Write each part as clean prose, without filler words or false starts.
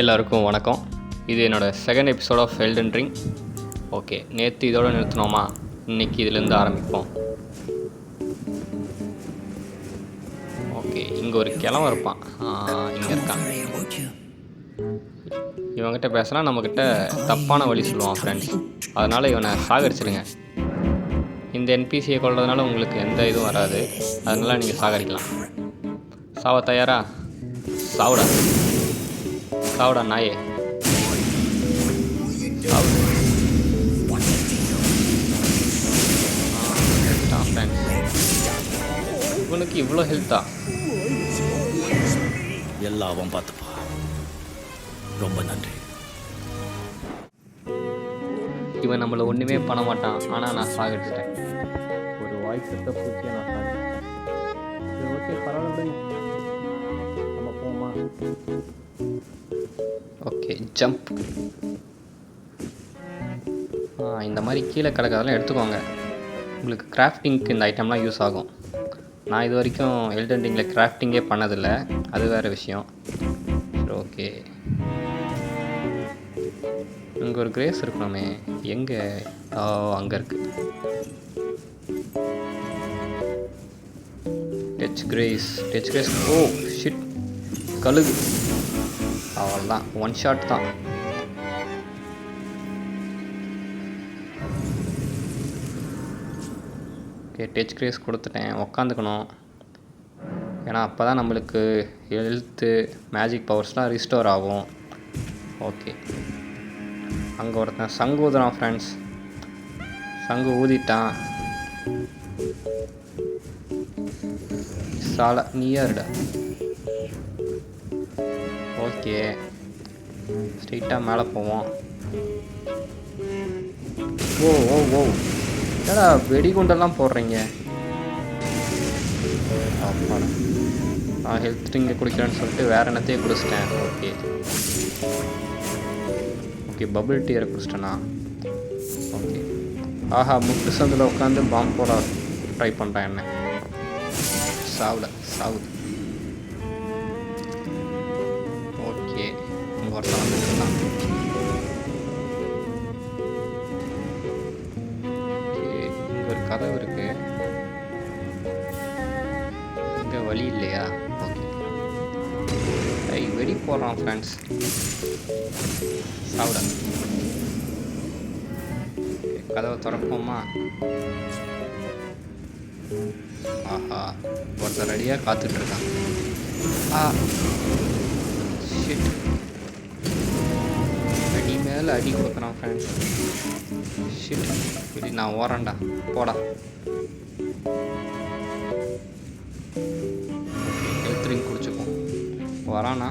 எல்லாருக்கும் வணக்கம். இது என்னோடய second episode of Elden Ring. Okay, நேற்று இதோடு நிறுத்தினோமா, இன்றைக்கி இதிலேருந்து ஆரம்பிப்போம். ஓகே, இங்கே ஒரு கிழவன் இருப்பான், இங்கே இருக்கான். இவங்ககிட்ட பேசினா நம்மக்கிட்ட தப்பான வழி சொல்லுவான் ஃப்ரெண்ட்ஸ். அதனால் இவனை சாகடிச்சிடுங்க. இந்த என்பிசியை கொள்றதுனால உங்களுக்கு எந்த இதுவும் வராது, அதனால் நீங்கள் சாகடிக்கலாம். சாவ தயாரா? சாவுடா சாவுடா நாயே. இவனுக்கு இவ்வளோ ஹெல்த்தா? எல்லாவும் பார்த்துப்பா. ரொம்ப நன்றி. இவன் நம்மளை ஒன்றுமே பண்ண மாட்டான், ஆனால் நான் சாகடிச்சிட்டேன். ஒரு வாய்ஸ் செத்த பூச்சியை நான் சாகடிச்சிட்டேன். சரி, ஓகே, பரவாயில்ல, நம்ம போமா. Okay, jump. இந்த மாதிரி கீழே கிடக்கிறதெல்லாம் எடுத்துக்கோங்க. உங்களுக்கு கிராஃப்டிங்க்கு இந்த ஐட்டம்லாம் யூஸ் ஆகும். நான் இது வரைக்கும் எல்டன் ரிங்கில் கிராஃப்டிங்கே பண்ணதில்லை, அது வேறு விஷயம். சரி, ஓகே. இங்கே ஒரு கிரேஸ் இருக்கணுமே, எங்கே? அங்கே இருக்குது. Touch grace. ஓ ஷிட், கழுகு. அவ்வளோதான், ஒன் ஷாட் தான். ஓகே, டச் கிரேஸ் கொடுத்துட்டேன். உக்காந்துக்கணும், ஏன்னா அப்போ தான் நம்மளுக்கு ஹெல்த்து மேஜிக் பவர்ஸ்லாம் ரிஸ்டோர் ஆகும். ஓகே, அங்கே ஒருத்தன் சங்கு ஊதுறான் ஃப்ரெண்ட்ஸ். சங்கு ஊதிட்டான். சாலை நீயாருடா. ஓகே, ஸ்ட்ரெயிட்டாக மேலே போவோம். ஓ ஓ ஓ, என்னடா வெடிகுண்டெல்லாம் போடுறீங்க? அப்பாடா, நான் ஹெல்த் ட்ரிங்கை குடிக்கிறேன்னு சொல்லிட்டு வேறு என்னத்தையே குடிச்சிட்டேன். ஓகே ஓகே, பபிள் டீரை குடிச்சிட்டேண்ணா. ஓகே, ஆஹா, முட்டு சந்தில் உட்காந்து பாம்பு போட ட்ரை பண்ணுறேன். என்ன சாவுல சாவுது. ஓகே, இங்கே ஒருத்தன் வந்துட்டுருந்தான். கதவு இருக்கு, இங்கே வழி இல்லையா? ஓகே, வெடி போடுறான் ஃப்ரெண்ட்ஸ். சாப்பிட கதவை திறப்போமா? ஆஹா, ஒருத்தர் ரெடியாக காத்துட்டு இருக்கான். ஷிட், அடி மேலே அடி கொடுக்குறான் ஃப்ரெண்ட்ஸ். ஷிட், இப்படி நான் ஓரேன்டா, போடா. ஹெல்த் ட்ரிங்க் குடிச்சுப்போம். வரானா?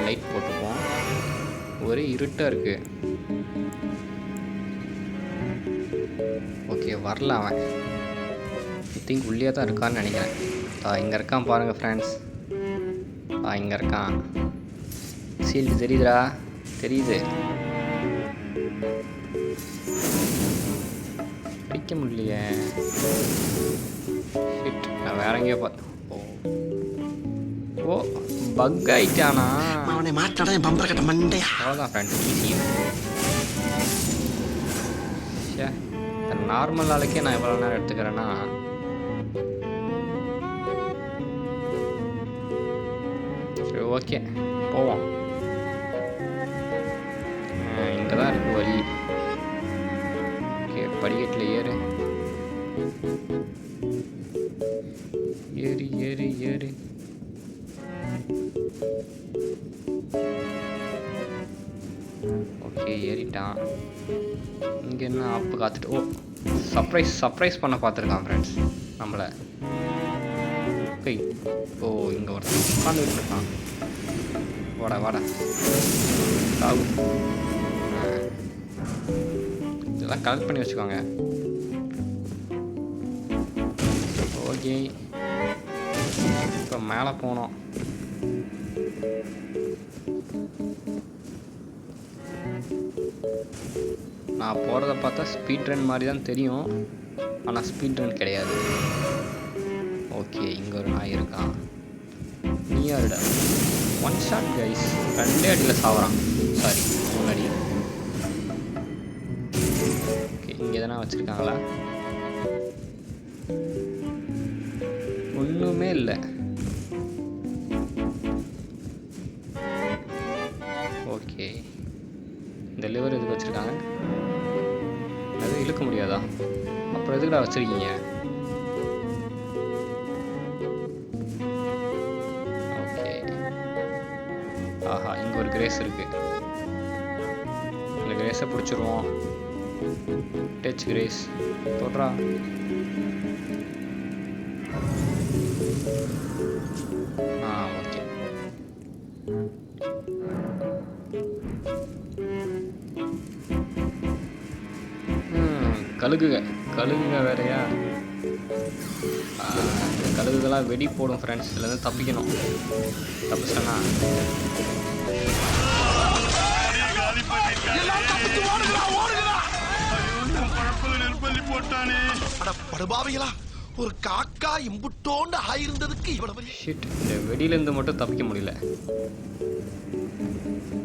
லைட் போட்டுப்போம். ஒரே இருட்டாக இருக்கு. ஓகே, வரல அவன். ஐ திங்க் உள்ளே தான் இருக்கான்னு நினைக்கிறேன். இங்கே இருக்கான் பாருங்கள் ஃப்ரெண்ட்ஸ். இங்கே இருக்கான். சீல்டு தெரியுதுடா, தெரியுது. பிடிக்க முடியலையே. ஷிட், நான் வேற எங்கேயோ பார்த்தேன். ஓ, பக் ஆயிட்டானா? அவ்வளோதான் ஃப்ரெண்ட்ஸ், ஈஸி. சே, நார்மல் ஆளுக்கே நான் எவ்வளோ நேரம் எடுத்துக்கிறேன்னா, சரி ஓகே போவோம். இங்கே தான் இருக்குது வழி. ஓகே, படிக்கட்டில் ஏறு ஏறி ஏறி ஏறி. ஓகே, ஏறிட்டான். இங்கே என்ன ஆப்பு காத்துட்டு? ஓ, சர்ப்ரைஸ் பண்ண பார்த்துருக்கான் ஃப்ரெண்ட்ஸ் நம்மளை. ஓகே, ஓ, இங்கே ஒருத்தன் உட்காந்துக்கிட்டு இருக்கான். வாடா சாவு. இதெல்லாம் கலெக்ட் பண்ணி வச்சுக்கோங்க. ஓகே, இப்போ மேலே போனோம். நான் போகிறத பார்த்தா ஸ்பீட் ரன் மாதிரி தான் தெரியும், ஆனால் ஸ்பீட் ரன் கிடையாது. ஓகே, இங்கே ஒரு நாய் இருக்கான். நீ யாருடா? ஒன் ஷாட் கைஸ், 2 அடியில் சாவறான். சாரி, 3 அடி. ஓகே, இங்கே எதனா வச்சுருக்காங்களா? ஒன்றுமே இல்லை. ஓகே, இந்த லிவர் எதுக்கு வச்சுருக்காங்க? அது இழுக்க முடியாதா? அப்புறம் எதுக்குடா வச்சுருக்கீங்க? ஓகே, ஆஹா, இங்கே ஒரு கிரேஸ் இருக்குது. இந்த கிரேஸை பிடிச்சிருவோம். டச் கிரேஸ் தொடுறா. ஓகே. கழுகுக வேறையா? கழுகுகளாக வெடி போடும் ஃப்ரெண்ட்ஸ். இதுலேருந்து தப்பிக்கணும். தப்பிச்சேன்னா ஒரு காக்கா இம்புட்டோண்டு ஆயிருந்ததுக்கு இவ்வளவு ஷிட். இந்த வெடியிலேருந்து மட்டும் தப்பிக்க முடியல.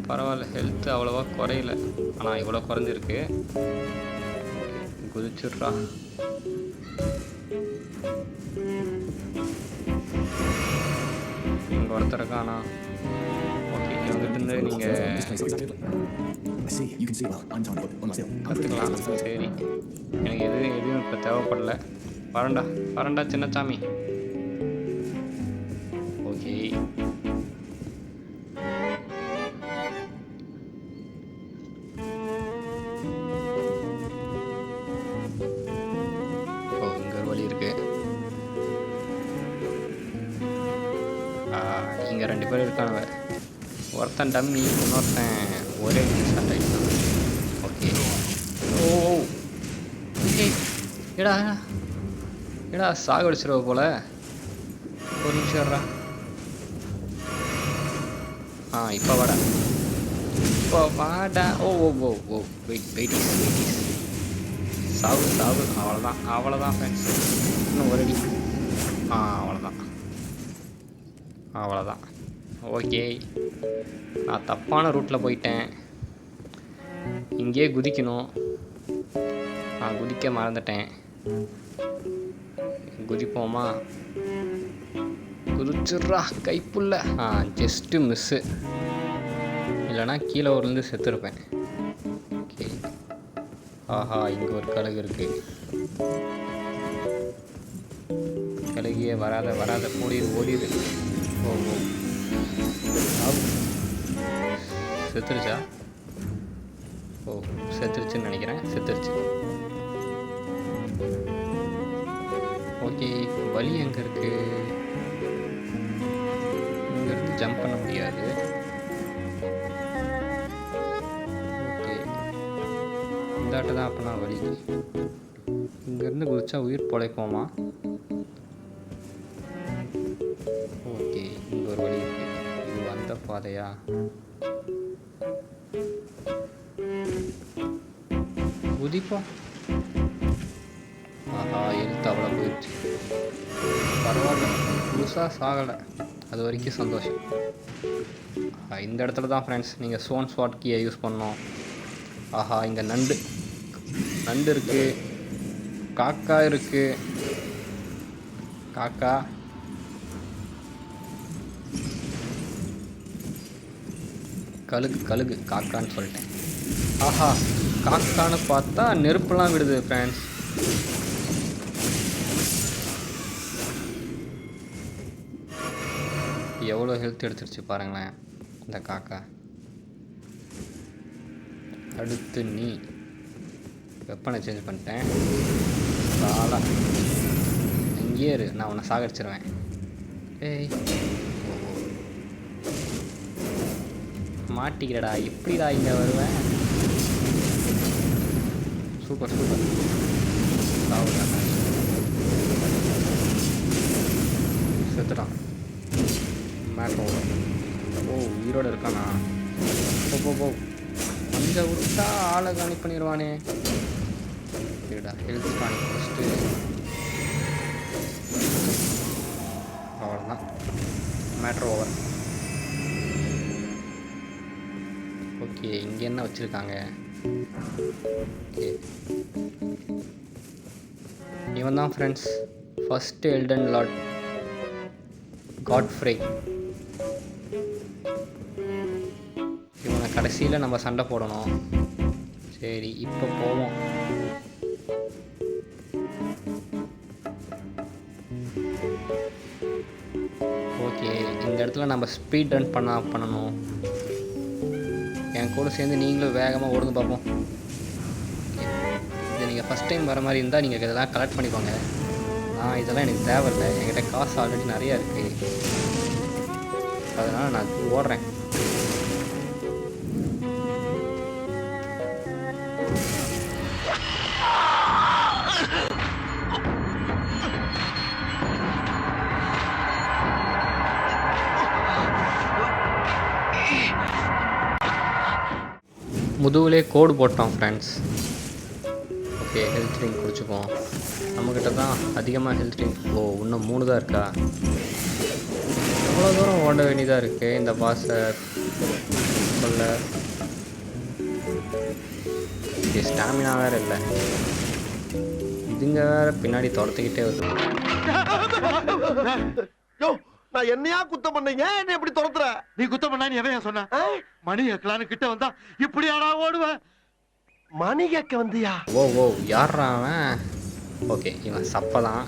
பரவாயில்ல, ஹெல்த் அவ்வளோவா குறையல. ஆனால் இவ்வளோ குறைஞ்சிருக்கு. குதிச்சுட்றா. இங்கே ஒருத்தருக்கானா? ஓகே, இவங்கிட்ட நீங்கள் கற்றுக்கலாம். சரி, எனக்கு எதுவும் இப்போ தேவைப்படல. வரண்டா சின்னசாமி. ஓகே, இங்கே ஒரு வழி இருக்கு. இங்கே 2 பேர் இருக்கானுவ. ஒருத்தன் டம்மி, இன்னொருத்தன் ஒரே ஸ்டார்ட் ஆகிட்டான். ஓகே. ஓகே, ஏடா சாகடிச்சிருவ போல. ஒரு நிமிஷம் வர்றா. இப்போ வாடா. ஓ வெயிட்டிஸ். சாவு. அவ்வளோதான் ஃப்ரெண்ட்ஸ். இன்னும் ஒரு அடி. அவ்வளோதான். ஓகே, நான் தப்பான ரூட்டில் போயிட்டேன். இங்கேயே குதிக்கணும். நான் குதிக்க மறந்துட்டேன். குதிப்போமா? குதிச்சுட்றா கைப்புள்ள. Just miss. இல்லைனா கீழே ஊர்லேருந்து செத்துருப்பேன். ஓகே, ஆஹா, இங்கே ஒரு கழுகு இருக்குது. கழுகியே வராத ஓடிடு. ஓ செத்துருச்சா? செத்துருச்சுன்னு நினைக்கிறேன். செத்துருச்சு. ஓகே, வழி எங்கே இருக்குது? இங்கேருந்து ஜம்ப் பண்ண முடியாது. ஓகே, இந்தாட்ட தான் அப்போனா வழி. இங்கேருந்து குதிச்சா உயிர் பொழைப்போமா? ஓகே, இங்கே ஒரு வழி இருக்குது. இது வந்த பாதையா? குதிப்போம். எழுத்து அவ்வளோ போயிடுச்சு. பரவாயில்ல, புதுசாக சாகலை. அது வரைக்கும் சந்தோஷம். இந்த இடத்துல தான் ஃப்ரெண்ட்ஸ் நீங்கள் சோன் ஸ்வாட் கீயை யூஸ் பண்ணோம். இங்கே நண்டு இருக்குது. காக்கா இருக்குது. காக்கா கழுகு காக்கான்னு சொல்லிட்டேன். காக்கான்னு பார்த்தா நெருப்புலாம் விடுது ஃப்ரெண்ட்ஸ். எவ்வளோ ஹெல்த் எடுத்துருச்சு பாருங்களேன் இந்த காக்கா. அடுத்து நீ வெப்பனை சேஞ்ச் பண்ணிட்டேன். சாலா இங்கேயே இரு, நான் உன்னை சாகடிச்சிருவேன். ஏய் மாட்டிக்கிறடா, எப்படிடா இங்கே வருவேன்? சூப்பர் செத்துட்டான். மேட்ரோ உயிரோடு இருக்கானா? போ கொஞ்சம் விட்டா ஆளை காணி பண்ணிடுவானே. சரிடா, ஹெல்த் காணி ஃபஸ்ட்டு. அவ்வளோதான், மேட்ரோ ஓவர். ஓகே, இங்கே என்ன வச்சுருக்காங்க? ஓகே, இவன் தான் friends first Elton Lord Godfrey. இவனை கடைசியில் நம்ம சண்டை போடணும். சரி, இப்போ போவோம். ஓகே, இந்த இடத்துல நம்ம ஸ்பீட் ரன் பண்ணணும். என் கூட சேர்ந்து நீங்களும் வேகமாக ஓடுங்க பார்ப்போம். இது நீங்கள் ஃபஸ்ட் டைம் வர மாதிரி இருந்தால் நீங்கள் இதெல்லாம் கலெக்ட் பண்ணிக்கோங்க. இதெல்லாம் எனக்கு தேவையில்லை, என்கிட்ட காசு ஆல்ரெடி நிறையா இருக்குது. அதனால் நான் ஓடுறேன். முதுகுலே கோடு போட்டோம் ஃப்ரெண்ட்ஸ். ஓகே, ஹெல்த் ட்ரிங்க் குடிச்சுப்போம். நம்மக்கிட்ட தான் அதிகமாக ஹெல்த் ட்ரிங்க். இன்னும் 3 தான் இருக்கா? எவ்வளோ தூரம் ஓட வேண்டியதாக இருக்குது இந்த பாஸை சொல்ல. இது ஸ்டாமினா வேறு இல்லை, இதுங்க வேறு பின்னாடி துரத்துக்கிட்டே வருது. நான் என்னையா குத்தம் பண்ணீங்க? என்ன எப்படி துரத்துற? நீ குத்தம் பண்ணா நீ எவையா சொன்ன? மணி கேட்கலான்னு கிட்ட வந்தா இப்படி ஆடா ஓடுவேன். மணி கேட்க வந்தியா? ஓ யாரா அவன்? ஓகே, இவன் சப்பை தான்.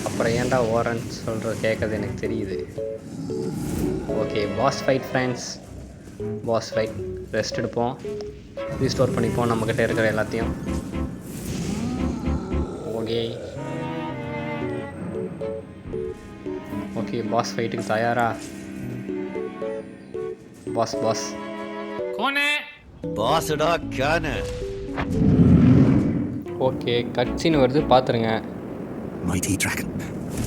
அப்புறம் ஏன்டா ஓரன்னு சொல்கிற கேட்குறது எனக்கு தெரியுது. Okay, pass fight friends, pass fight. Rest எடுப்போம், ரீஸ்டோர் பண்ணிப்போம் நம்மக்கிட்ட இருக்கிற எல்லாத்தையும். ஓகே, பாஸ் ஃபைட்டுக்கு தயாரா? பாஸ் கோனே பாஸ்டா கானே. ஓகே, கட்சின்னு வருது, பார்த்துருங்க. Mighty dragon,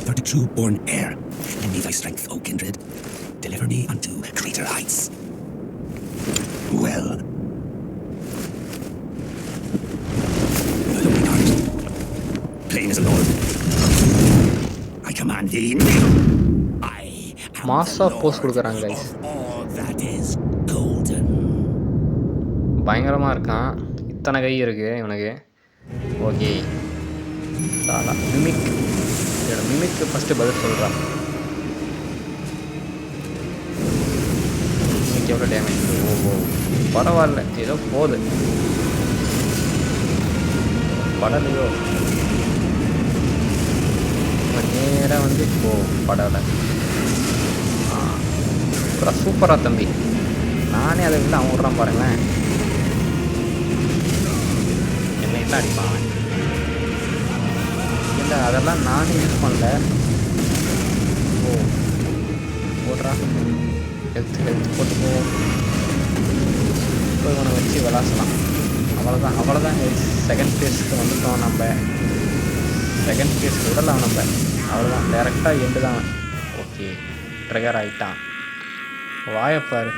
32 born heir, lend me thy strength, O kindred. Deliver me unto greater heights. Well, loving heart, plain as a lord, I command thee. I am மாஸாக the pose lord கொடுக்குறாங்க guys. of all that is golden. பயங்கரமாக இருக்கான், இத்தனை கை இருக்குது இவனுக்கு. Okay, mimic. இதோட மிமிக்கு first பதில் சொல்கிறான். மிமிக் எவ்வளோ டேமேஜ்? பரவாயில்ல, ஏதோ போகுது. படலையோ? நேராக வந்து படலை. சூப்பராக தம்பி. நானே அதை விட அவன் விட்றான் பாருங்களேன். என்னையெல்லாம் அடிப்பான் அவன். இல்லை, அதெல்லாம் நானே யூஸ் பண்ணல. போடுறான். ஹெல்த் போட்டு போய் இவனை வச்சு விளாசலாம். அவ்வளோதான். செகண்ட் ஃபேஸ்க்கு வந்துட்டோம் நம்ம. செகண்ட் ஃபேஸ்க்கு விடலாம் நம்ம. அவ்வளோதான், டேரெக்டாக எண்டு தான். ஓகே, ட்ரிகர் ஆகிட்டான். வாயப்பாரு.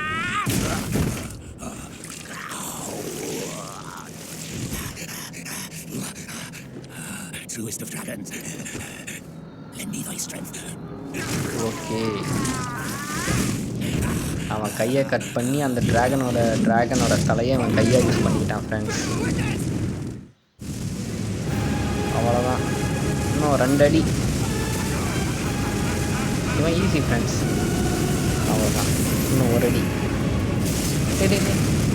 Truest of dragons, lend me thy strength. Okay, அவன் கையை கட் பண்ணி அந்த ட்ராகனோட தலையை அவன் கையை யூஸ் பண்ணிக்கிட்டான் ஃப்ரெண்ட்ஸ். அவ்வளோதான், இன்னும் 2 அடி. இவன் ஈஸி ஃப்ரெண்ட்ஸ். அவ்வளோதான், இன்னும் 1 அடி.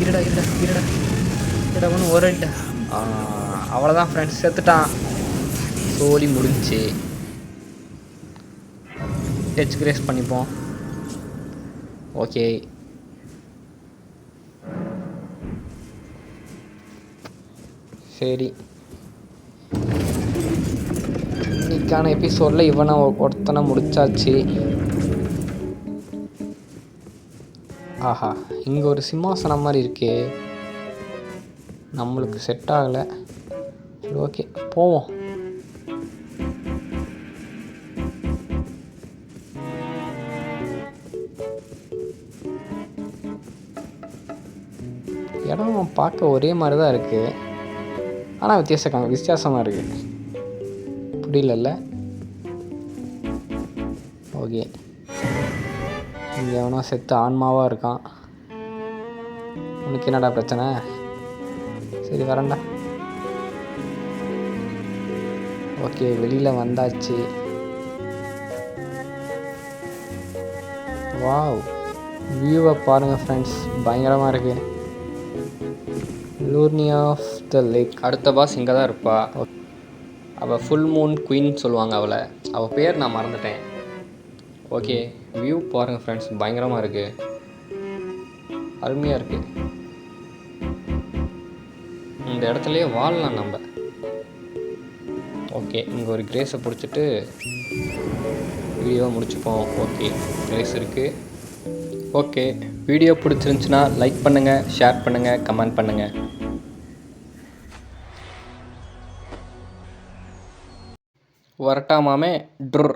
இருடா ஒன்று 1 அடிடா. அவ்வளோதான் ஃப்ரெண்ட்ஸ், செத்துட்டான். சோலி முடிஞ்சு. டச் கிரேஸ் பண்ணிப்போம். ஓகே, சரி. இன்னைக்கான எபிசோடில் இவனை ஒருத்தனை முடிச்சாச்சு. ஆஹா, இங்கே ஒரு சிம்மாசனம் மாதிரி இருக்கே, நம்மளுக்கு செட் ஆகலை. சரி, ஓகே, போவோம். இடம் பார்க்க ஒரே மாதிரி தான் இருக்குது, ஆனால் வித்தியாசமாக இருக்குது. புரியல. ஓகே, இங்கே எவனோ செத்து ஆன்மாவாக இருக்கான். உனக்கு என்னடா பிரச்சனை? சரி வரேன்டா. ஓகே, வெளியில் வந்தாச்சு. வாவ், வியூவை பாருங்கள் ஃப்ரெண்ட்ஸ், பயங்கரமாக இருக்குது. லூர்னி ஆஃப் த லேக். அடுத்த பாஸ் இங்கே தான் இருப்பா. அவள் ஃபுல் மூன் குயின் சொல்லுவாங்க அவளை. அவள் பேர் நான் மறந்துட்டேன். ஓகே, வியூ பாருங்கள் ஃப்ரெண்ட்ஸ், பயங்கரமாக இருக்குது, அருமையாக இருக்குது. இந்த இடத்துலையே வாழலாம் நம்ம. ஓகே, இங்கே ஒரு கிரேஸை பிடிச்சிட்டு வீடியோவை முடிச்சுப்போம். ஓகே, கிரேஸ் இருக்குது. ஓகே, வீடியோ பிடிச்சிருந்துச்சுன்னா லைக் பண்ணுங்கள், ஷேர் பண்ணுங்கள், கமெண்ட் பண்ணுங்கள். வரட்டாமாமே ட்ர்.